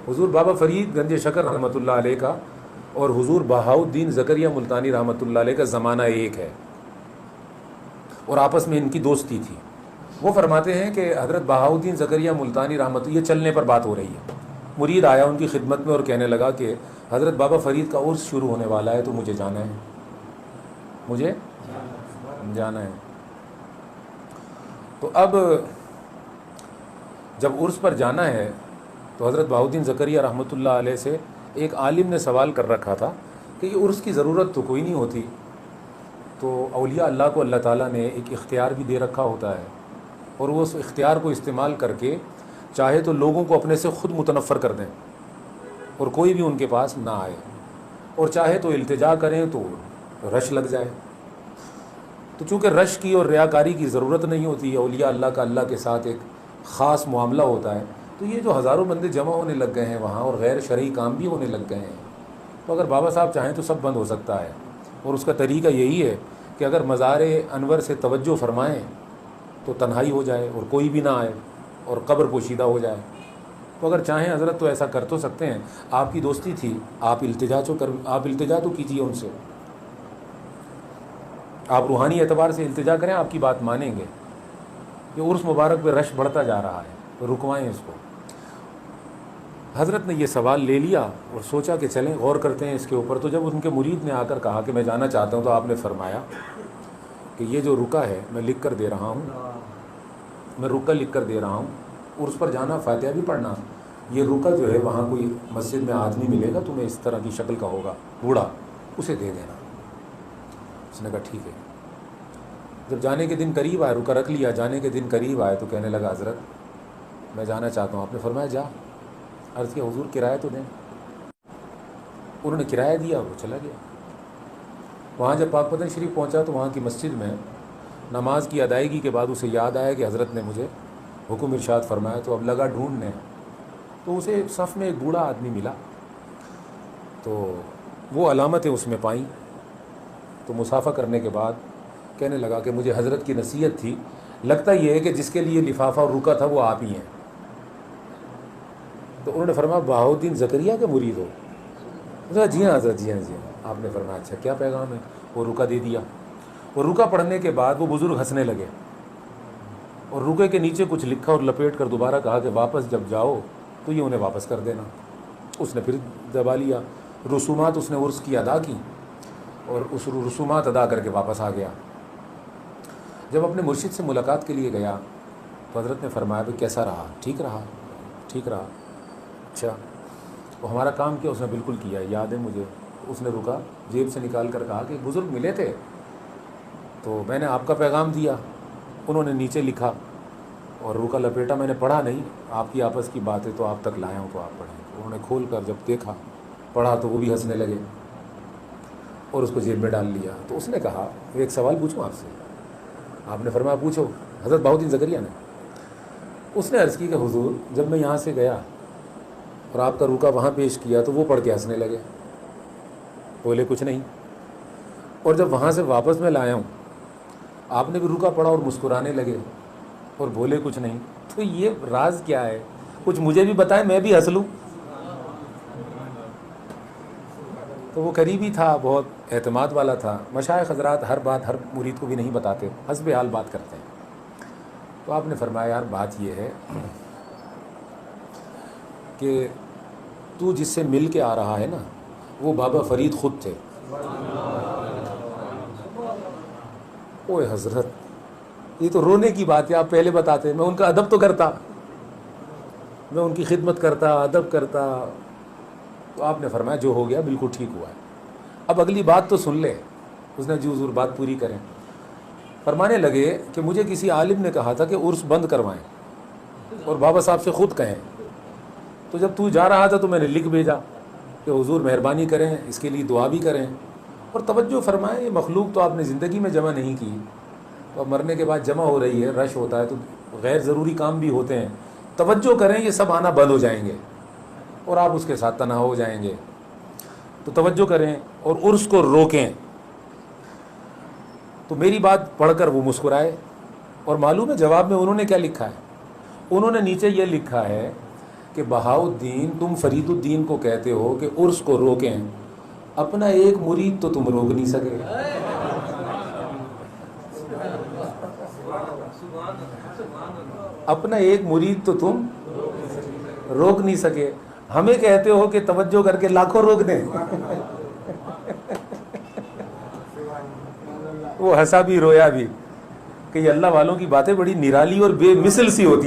حضور بابا فرید گنج شکر رحمۃ اللہ علیہ کا اور حضور بہاؤالدین زکریا ملتانی رحمۃ اللہ علیہ کا زمانہ ایک ہے، اور آپس میں ان کی دوستی تھی۔ وہ فرماتے ہیں کہ حضرت بہاؤالدین زکریا ملتانی رحمۃ اللہ، یہ چلنے پر بات ہو رہی ہے، مرید آیا ان کی خدمت میں اور کہنے لگا کہ حضرت بابا فرید کا عرس شروع ہونے والا ہے تو مجھے جانا ہے، مجھے جانا ہے۔ تو اب جب عرس پر جانا ہے تو حضرت بہاؤالدین زکریا رحمۃ اللہ علیہ سے ایک عالم نے سوال کر رکھا تھا کہ یہ عرس کی ضرورت تو کوئی نہیں ہوتی، تو اولیاء اللہ کو اللہ تعالیٰ نے ایک اختیار بھی دے رکھا ہوتا ہے، اور وہ اس اختیار کو استعمال کر کے چاہے تو لوگوں کو اپنے سے خود متنفر کر دیں اور کوئی بھی ان کے پاس نہ آئے، اور چاہے تو التجا کریں تو رش لگ جائے۔ تو چونکہ رش کی اور ریاکاری کی ضرورت نہیں ہوتی ہے، اولیاء اللہ کا اللہ کے ساتھ ایک خاص معاملہ ہوتا ہے، تو یہ جو ہزاروں بندے جمع ہونے لگ گئے ہیں وہاں اور غیر شرعی کام بھی ہونے لگ گئے ہیں، تو اگر بابا صاحب چاہیں تو سب بند ہو سکتا ہے، اور اس کا طریقہ یہی ہے کہ اگر مزار انور سے توجہ فرمائیں تو تنہائی ہو جائے اور کوئی بھی نہ آئے اور قبر پوشیدہ ہو جائے۔ تو اگر چاہیں حضرت تو ایسا کر تو سکتے ہیں، آپ کی دوستی تھی، آپ التجا تو کیجیے ان سے، آپ روحانی اعتبار سے التجا کریں، آپ کی بات مانیں گے۔ یہ عرس مبارک پہ رش بڑھتا جا رہا ہے، تو رکوائیں اس کو۔ حضرت نے یہ سوال لے لیا اور سوچا کہ چلیں غور کرتے ہیں اس کے اوپر۔ تو جب ان کے مرید نے آ کر کہا کہ میں جانا چاہتا ہوں، تو آپ نے فرمایا کہ یہ جو رکا ہے میں لکھ کر دے رہا ہوں، میں رکا لکھ کر دے رہا ہوں، عرس پر جانا، فاتحہ بھی پڑھنا، یہ رکا جو ہے وہاں کوئی مسجد میں آدمی ملے گا تمہیں اس طرح کی شکل کا ہوگا بوڑھا، اسے دے دینا۔ اس نے کہا ٹھیک ہے۔ جب جانے کے دن قریب آئے، رکا رکھ لیا، جانے کے دن قریب آئے تو کہنے لگا حضرت میں جانا چاہتا ہوں۔ آپ نے فرمایا جا۔ عرض کیا حضور کرایہ تو دیں۔ انہوں نے کرایہ دیا، وہ چلا گیا۔ وہاں جب پاک پتن شریف پہنچا تو وہاں کی مسجد میں نماز کی ادائیگی کے بعد اسے یاد آیا کہ حضرت نے مجھے حکم ارشاد فرمایا، تو اب لگا ڈھونڈنے، تو اسے صف میں ایک بوڑھا آدمی ملا، تو وہ علامتیں اس میں پائیں، تو مصافحہ کرنے کے بعد کہنے لگا کہ مجھے حضرت کی نصیحت تھی، لگتا یہ ہے کہ جس کے لیے لفافہ اور رکا تھا وہ آپ ہی ہیں۔ تو انہوں نے فرمایا بہاؤالدین زکریا کے مرید ہو؟ جی ہاں حضرت، جی ہاں، جی ہاں۔ آپ نے فرمایا اچھا کیا پیغام ہے؟ وہ رکا دے دیا۔ وہ رکا پڑھنے کے بعد وہ بزرگ ہنسنے لگے، اور رکے کے نیچے کچھ لکھا اور لپیٹ کر دوبارہ کہا کہ واپس جب جاؤ تو یہ انہیں واپس کر دینا۔ اس نے پھر دبا لیا، رسومات اس نے عرس کی ادا کی، اور اس رسومات ادا کر کے واپس آ گیا۔ جب اپنے مرشد سے ملاقات کے لیے گیا تو حضرت نے فرمایا کہ کیسا رہا؟ ٹھیک رہا؟ ٹھیک رہا۔ اچھا، وہ ہمارا کام کیا؟ اس نے بالکل کیا، یاد ہے مجھے۔ اس نے رکا جیب سے نکال کر کہا کہ بزرگ ملے تھے تو میں نے آپ کا پیغام دیا، انہوں نے نیچے لکھا اور رکا لپیٹا، میں نے پڑھا نہیں، آپ کی آپس کی بات ہے تو آپ تک لایا ہوں تو آپ پڑھیں۔ انہوں نے کھول کر جب دیکھا، پڑھا تو وہ بھی ہنسنے لگے اور اس کو جیب میں ڈال لیا۔ تو اس نے کہا ایک سوال پوچھوں آپ سے؟ آپ نے فرمایا پوچھو۔ حضرت بہاؤالدین زکریا نے، اس نے عرض کی کہ حضور جب میں یہاں سے گیا اور آپ کا رکا وہاں پیش کیا تو وہ پڑھ کے ہنسنے لگے، بولے کچھ نہیں، اور جب وہاں سے واپس میں لایا ہوں آپ نے بھی رکا پڑھا اور مسکرانے لگے اور بولے کچھ نہیں، تو یہ راز کیا ہے؟ کچھ مجھے بھی بتائیں، میں بھی ہنس لوں۔ تو وہ قریبی تھا، بہت اعتماد والا تھا۔ مشائخ حضرات ہر بات ہر مرید کو بھی نہیں بتاتے، حسب حال بات کرتے ہیں۔ تو آپ نے فرمایا یار بات یہ ہے کہ تو جس سے مل کے آ رہا ہے نا وہ بابا فرید خود تھے۔ اوے حضرت یہ تو رونے کی بات ہے، آپ پہلے بتاتے، میں ان کا ادب تو کرتا، میں ان کی خدمت کرتا، ادب کرتا۔ تو آپ نے فرمایا جو ہو گیا بالکل ٹھیک ہوا ہے، اب اگلی بات تو سن لے۔ اس نے جی حضور بات پوری کریں۔ فرمانے لگے کہ مجھے کسی عالم نے کہا تھا کہ عرس بند کروائیں اور بابا صاحب سے خود کہیں، تو جب تو جا رہا تھا تو میں نے لکھ بھیجا کہ حضور مہربانی کریں، اس کے لیے دعا بھی کریں اور توجہ فرمائیں، یہ مخلوق تو آپ نے زندگی میں جمع نہیں کی، تو اب مرنے کے بعد جمع ہو رہی ہے، رش ہوتا ہے تو غیر ضروری کام بھی ہوتے ہیں، توجہ کریں، یہ سب آنا بند ہو جائیں گے اور آپ اس کے ساتھ تنہا ہو جائیں گے، تو توجہ کریں اور عرس کو روکیں۔ تو میری بات پڑھ کر وہ مسکرائے، اور معلوم ہے جواب میں انہوں نے کیا لکھا ہے؟ انہوں نے نیچے یہ لکھا ہے کہ بہاؤالدین تم فرید الدین کو کہتے ہو کہ عرس کو روکیں، اپنا ایک مرید تو تم روک نہیں سکے. اپنا ایک مرید تو تم روک نہیں سکے، ہمیں کہتے ہو کہ توجہ کر کے لاکھوں روک دیں. وہ ہنسا بھی رویا بھی کہ یہ اللہ والوں کی باتیں بڑی نرالی اور بے مثل سی ہوتی ہیں.